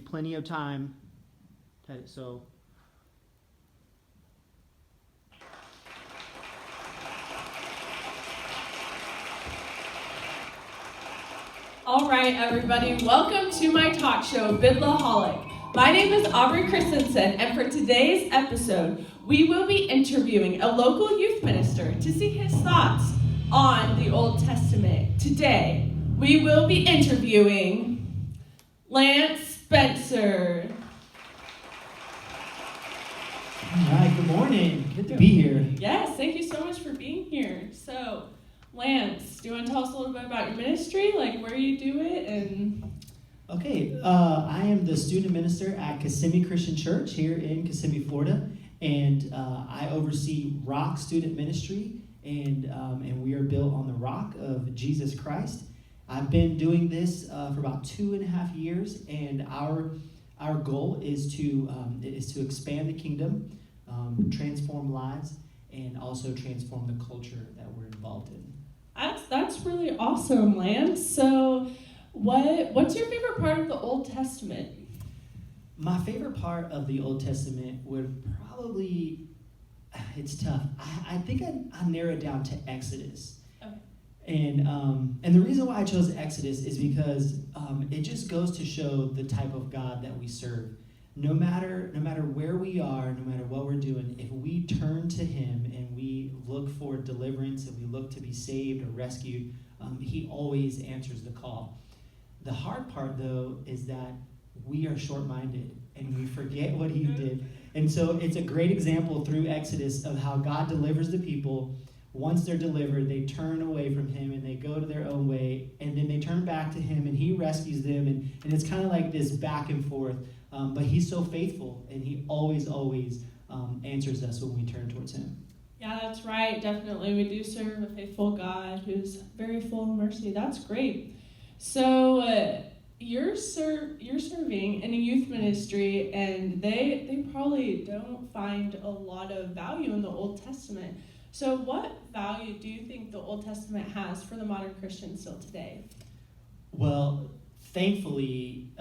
plenty of time. So, all right, everybody, welcome to my talk show, Bibliaholic. My name is Aubri Christensen, and for today's episode, we will be interviewing a local youth minister to see his thoughts on the Old Testament. Today, we will be interviewing Lance Spencer. All right, good morning. Good to be here. Yes, thank you so much for being here. So, Lance, do you want to tell us a little bit about your ministry, like where you do it? Okay, I am the student minister at Kissimmee Christian Church here in Kissimmee, Florida, and I oversee Rock Student Ministry, and we are built on the rock of Jesus Christ. I've been doing this for about 2.5 years, and our goal is to expand the kingdom, transform lives, and also transform the culture that we're involved in. That's really awesome, Lance. So, what's your favorite part of the Old Testament? My favorite part of the Old Testament would probably, it's tough. I think I narrow it down to Exodus. Okay. And the reason why I chose Exodus is because it just goes to show the type of God that we serve. No matter where we are, no matter what we're doing, if we turn to Him and we look for deliverance and we look to be saved or rescued, He always answers the call. The hard part, though, is that we are short-minded and we forget what He did. And so it's a great example through Exodus of how God delivers the people. Once they're delivered, they turn away from Him and they go to their own way, and then they turn back to Him and He rescues them, and it's kind of like this back and forth. But He's so faithful, and He always answers us when we turn towards Him. Yeah, that's right. Definitely. We do serve a faithful God who's very full of mercy. That's great. So you're serving in a youth ministry, and they probably don't find a lot of value in the Old Testament. So what value do you think the Old Testament has for the modern Christian still today? Well, thankfully,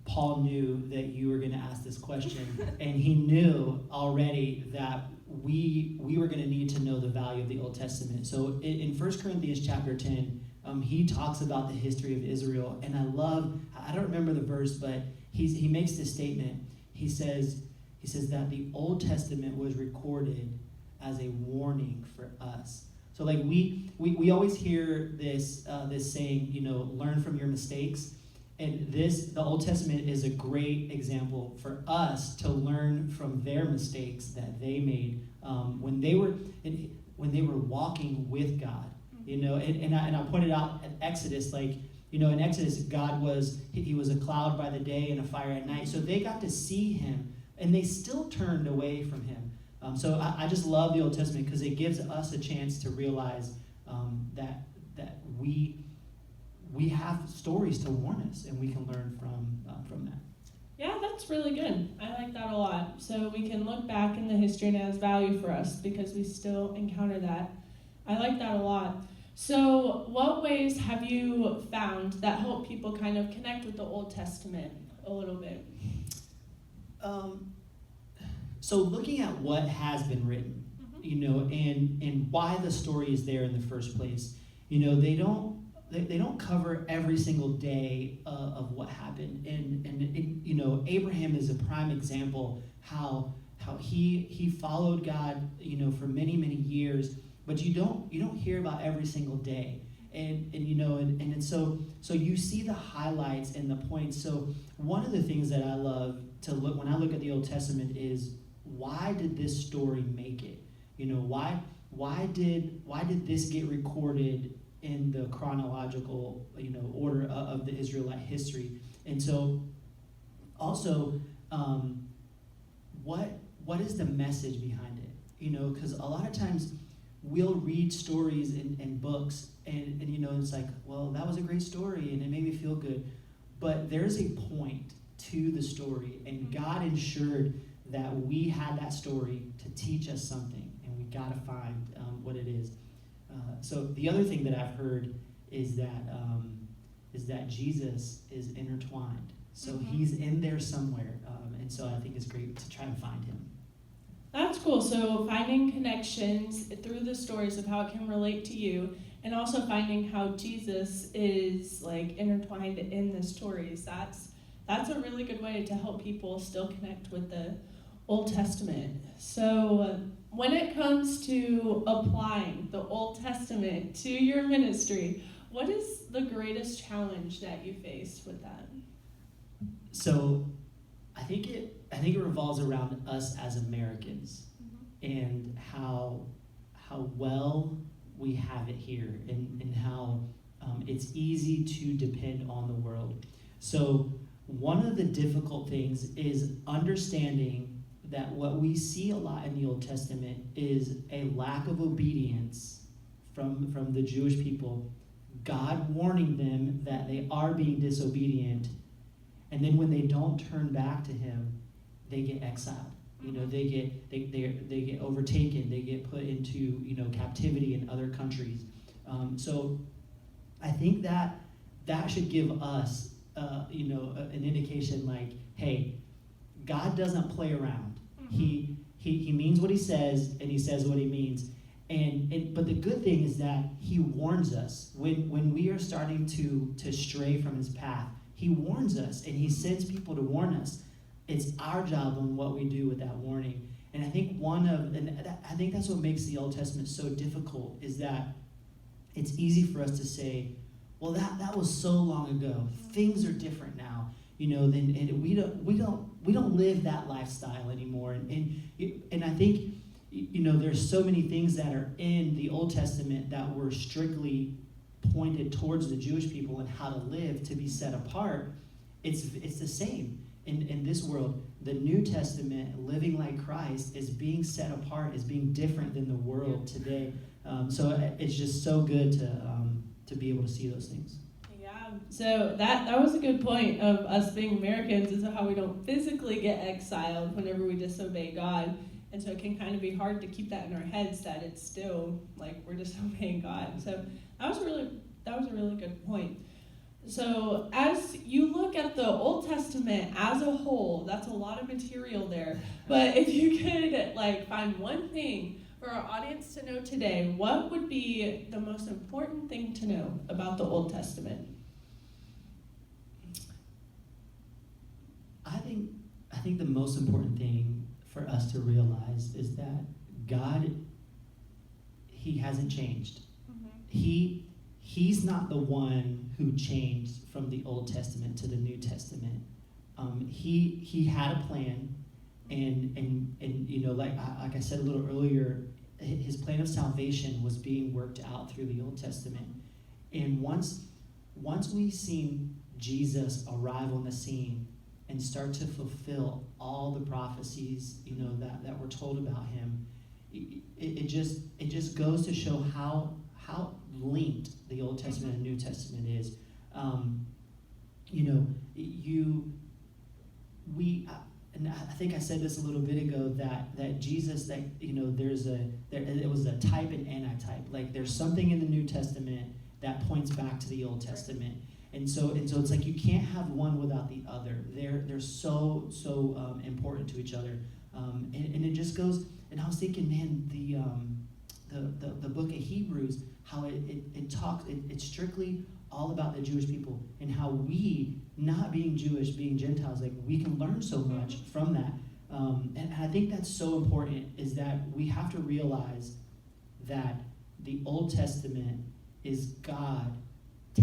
Paul knew that you were going to ask this question, and he knew already that we were going to need to know the value of the Old Testament. So in 1 Corinthians chapter 10, he talks about the history of Israel, and I don't remember the verse, but he makes this statement. He says that the Old Testament was recorded as a warning for us. So like we always hear this saying, learn from your mistakes. And the Old Testament is a great example for us to learn from their mistakes that they made when they were walking with God. And I pointed out at Exodus, in Exodus, God was a cloud by the day and a fire at night. So they got to see Him, and they still turned away from Him. So I just love the Old Testament because it gives us a chance to realize that we have stories to warn us, and we can learn from that. Yeah, that's really good. I like that a lot. So we can look back in the history and it has value for us because we still encounter that. I like that a lot. So what ways have you found that help people kind of connect with the Old Testament a little bit? So looking at what has been written, and why the story is there in the first place, they don't cover every single day of what happened, and Abraham is a prime example how he followed God, for many years, but you don't hear about every single day, and so you see the highlights and the points. So one of the things that I love to look when I look at the Old Testament is, why did this story make it? Why did this get recorded in the chronological order of the Israelite history? And so also, what is the message behind it? Because a lot of times we'll read stories in books, and it's like, well, that was a great story and it made me feel good, but there's a point to the story, and God ensured that we had that story to teach us something, and we got to find what it is. So the other thing that I've heard is that Jesus is intertwined So he's in there somewhere. And so I think it's great to try and find him. That's cool. So finding connections through the stories of how it can relate to you, and also finding how Jesus is like intertwined in the stories. That's a really good way to help people still connect with the Old Testament. So when it comes to applying the Old Testament to your ministry, what is the greatest challenge that you face with that? So I think it revolves around us as Americans and how well we have it here, and how it's easy to depend on the world. So one of the difficult things is understanding that what we see a lot in the Old Testament is a lack of obedience from the Jewish people, God warning them that they are being disobedient, and then when they don't turn back to him, they get exiled. They get overtaken. They get put into captivity in other countries. So I think that should give us an indication like, hey, God doesn't play around. He means what he says, and he says what he means. But the good thing is that he warns us when we are starting to stray from his path. He warns us, and he sends people to warn us. It's our job on what we do with that warning. And I think I think that's what makes the Old Testament so difficult, is that it's easy for us to say, well, that was so long ago. Things are different now, and we don't live that lifestyle anymore. And I think there's so many things that are in the Old Testament that were strictly pointed towards the Jewish people and how to live to be set apart. It's the same. In this world, the New Testament, living like Christ, is being set apart, is being different than the world today. So it's just so good to be able to see those things. Yeah. So that was a good point of us being Americans, is how we don't physically get exiled whenever we disobey God. And so it can kind of be hard to keep that in our heads, that it's still like we're disobeying God. So that was a really good point. So as you look at the Old Testament as a whole, that's a lot of material there. But if you could find one thing for our audience to know today, what would be the most important thing to know about the Old Testament? I think the most important thing for us to realize is that God, he hasn't changed. He's not the one who changed from the Old Testament to the New Testament. He had a plan, and like I said a little earlier, his plan of salvation was being worked out through the Old Testament. And once we've seen Jesus arrive on the scene and start to fulfill all the prophecies that were told about him, it just goes to show how linked the Old Testament and New Testament is. And I think I said this a little bit ago, that Jesus, it was a type and anti-type. Like there's something in the New Testament that points back to the Old Testament. And so it's like you can't have one without the other. They're so important to each other. And it just goes, and I was thinking, man, the book of Hebrews, how it talks, it's strictly all about the Jewish people, and how we, not being Jewish, being Gentiles, like we can learn so much from that. And I think that's so important, is that we have to realize that the Old Testament is God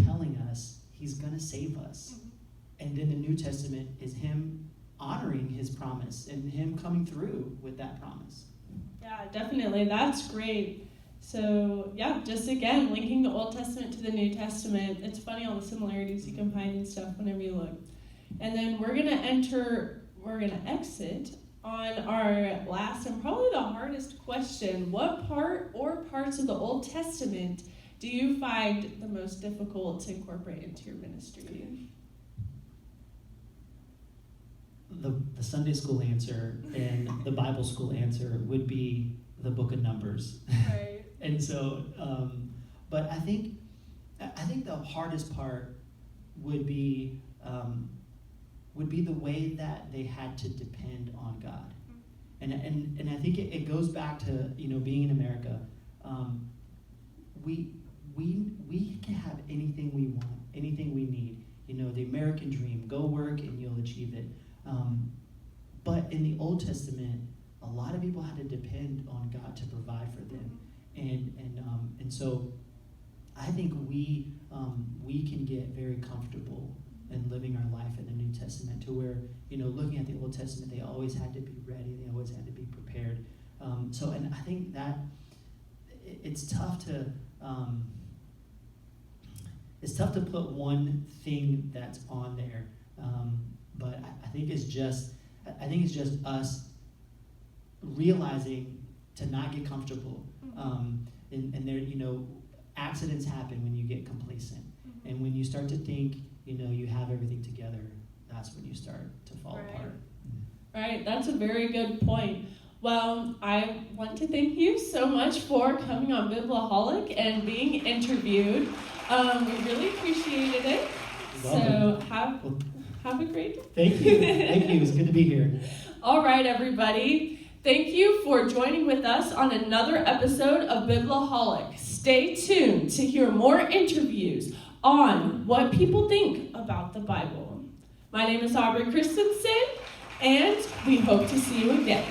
telling us he's going to save us. And then the New Testament is him honoring his promise and him coming through with that promise. Yeah, definitely. That's great. So, yeah, just again, linking the Old Testament to the New Testament. It's funny all the similarities you can find and stuff whenever you look. And then we're going to exit on our last and probably the hardest question. What part or parts of the Old Testament do you find the most difficult to incorporate into your ministry? The Sunday school answer and the Bible school answer would be the book of Numbers. Right. And so, but I think the hardest part would be would be the way that they had to depend on God. And I think it goes back to, being in America. We can have anything we want, anything we need. The American dream, go work and you'll achieve it. But in the Old Testament, a lot of people had to depend on God to provide for them. And so I think we can get very comfortable in living our life in the New Testament to where, looking at the Old Testament, they always had to be ready, they always had to be prepared. And I think that it's tough to put one thing that's on there, but I think it's just us realizing to not get comfortable. And there, accidents happen when you get complacent, and when you start to think, you have everything together, that's when you start to fall apart. Right, that's a very good point. Well, I want to thank you so much for coming on Bibliaholic and being interviewed. We really appreciated it. So have a great day. Thank you. Thank you. It's good to be here. All right, everybody. Thank you for joining with us on another episode of Bibliaholic. Stay tuned to hear more interviews on what people think about the Bible. My name is Aubri Christensen, and we hope to see you again.